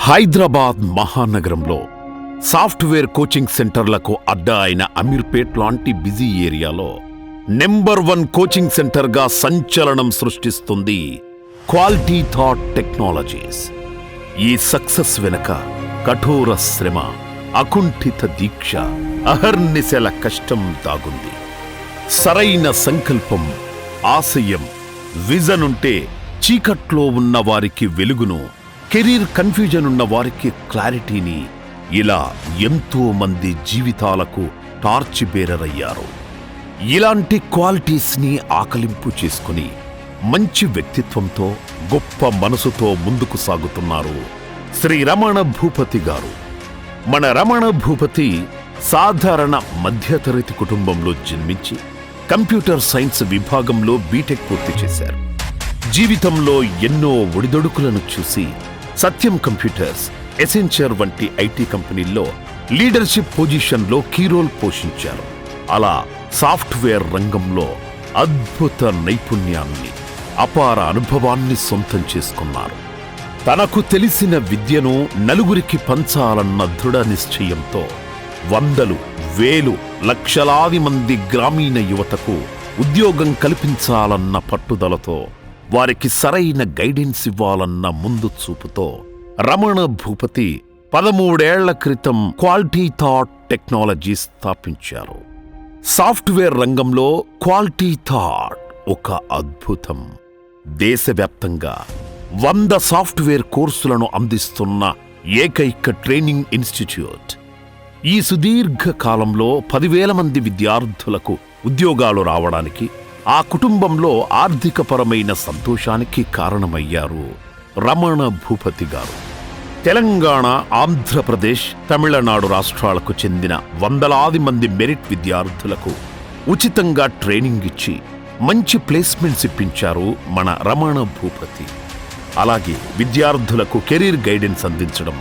హైదరాబాద్ మహానగరంలో software coaching సెంటర్లకు అడ్డా అయిన అమీర్పేట్ లాంటి బిజీ ఏరియాలో నెంబర్ 1 కోచింగ్ సెంటర్గా సంచలనం సృష్టిస్తుంది క్వాలిటీ థాట్ టెక్నాలజీస్. ఈ సక్సెస్ వెనుక కఠోర శ్రమ, అకుంఠిత దీక్ష, అహర్నిశల కష్టం దాగుంది. సరైన సంకల్పం, ఆశయం, విజన్ ఉంటే చీకట్లో ఉన్న వారికి వెలుగును, కెరీర్ కన్ఫ్యూజన్ ఉన్న వారికి క్లారిటీని, ఇలా ఎంతో మంది జీవితాలకు టార్చ్ బేరరయ్యారు. ఇలాంటి క్వాలిటీస్ని ఆకలింపు చేసుకుని మంచి వ్యక్తిత్వంతో, గొప్ప మనసుతో ముందుకు సాగుతున్నారు శ్రీ రమణ భూపతి గారు. మన రమణ భూపతి సాధారణ మధ్యతరగతి కుటుంబంలో జన్మించి కంప్యూటర్ సైన్స్ విభాగంలో బీటెక్ పూర్తి చేశారు. జీవితంలో ఎన్నో ఒడిదొడుకులను చూసి సత్యం కంప్యూటర్స్, ఎసెన్చర్ వంటి ఐటీ కంపెనీల్లో లీడర్షిప్ పొజిషన్లో కీ రోల్ పోషించారు. అలా సాఫ్ట్వేర్ రంగంలో అద్భుత నైపుణ్యాన్ని, అపార అనుభవాన్ని సొంతం చేసుకున్నారు. తనకు తెలిసిన విద్యను నలుగురికి పంచాలన్న దృఢ నిశ్చయంతో వందలు, వేలు, లక్షలాది మంది గ్రామీణ యువతకు ఉద్యోగం కల్పించాలన్న పట్టుదలతో, వారికి సరైన గైడెన్స్ ఇవ్వాలన్న ముందు చూపుతో రమణ భూపతి 13 ఏళ్ల క్రితం క్వాలిటీ థాట్ టెక్నాలజీ స్థాపించారు. సాఫ్ట్వేర్ రంగంలో క్వాలిటీ థాట్ ఒక అద్భుతం. దేశవ్యాప్తంగా 100 సాఫ్ట్వేర్ కోర్సులను అందిస్తున్న ఏకైక ట్రైనింగ్ ఇన్స్టిట్యూట్. ఈ సుదీర్ఘ కాలంలో 10,000 మంది విద్యార్థులకు ఉద్యోగాలు రావడానికి, ఆ కుటుంబంలో ఆర్థికపరమైన సంతోషానికి కారణమయ్యారు రమణ భూపతి గారు. తెలంగాణ, ఆంధ్రప్రదేశ్, తమిళనాడు రాష్ట్రాలకు చెందిన వందలాది మంది మెరిట్ విద్యార్థులకు ఉచితంగా ట్రైనింగ్ ఇచ్చి మంచి ప్లేస్మెంట్స్ ఇప్పించారు మన రమణ భూపతి. అలాగే విద్యార్థులకు కెరీర్ గైడెన్స్ అందించడం,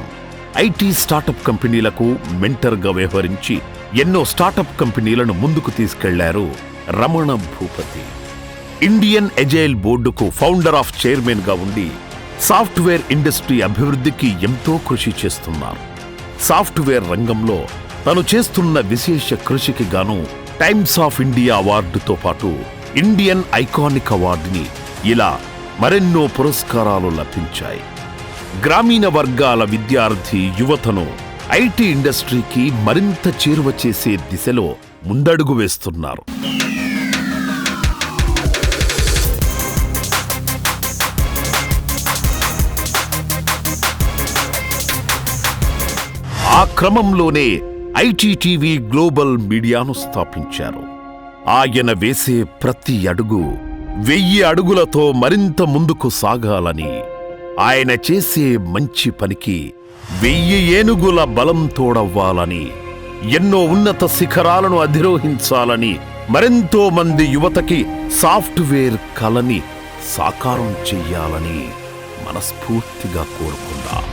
ఐటీ స్టార్టప్ కంపెనీలకు మెంటర్గా వ్యవహరించి ఎన్నో స్టార్టప్ కంపెనీలను ముందుకు తీసుకెళ్లారు రమణ భూపతి. ఇండియన్ ఎజైల్ బోర్డుకు ఫౌండర్ ఆఫ్ చైర్మన్గా ఉండి సాఫ్ట్వేర్ ఇండస్ట్రీ అభివృద్ధికి ఎంతో కృషి చేస్తున్నారు. సాఫ్ట్వేర్ రంగంలో తను చేస్తున్న విశేష కృషికి గాను టైమ్స్ ఆఫ్ ఇండియా అవార్డుతో పాటు ఇండియన్ ఐకానిక్ అవార్డుని, ఇలా మరెన్నో పురస్కారాలు లభించాయి. గ్రామీణ వర్గాల విద్యార్థి యువతను ఐటీ ఇండస్ట్రీకి మరింత చేరువ చేసే దిశలో ముందడుగు వేస్తున్నారు. ఆ క్రమంలోనే ఐటీటీవీ గ్లోబల్ మీడియాను స్థాపించారు. ఆయన వేసే ప్రతి అడుగు 1000 అడుగులతో మరింత ముందుకు సాగాలని, ఆయన చేసే మంచి పనికి 1000 ఏనుగుల బలం తోడవ్వాలని, ఎన్నో ఉన్నత శిఖరాలను అధిరోహించాలని, మరెంతో మంది యువతకి సాఫ్ట్వేర్ కలని సాకారం చెయ్యాలని మనస్ఫూర్తిగా కోరుకుందాం.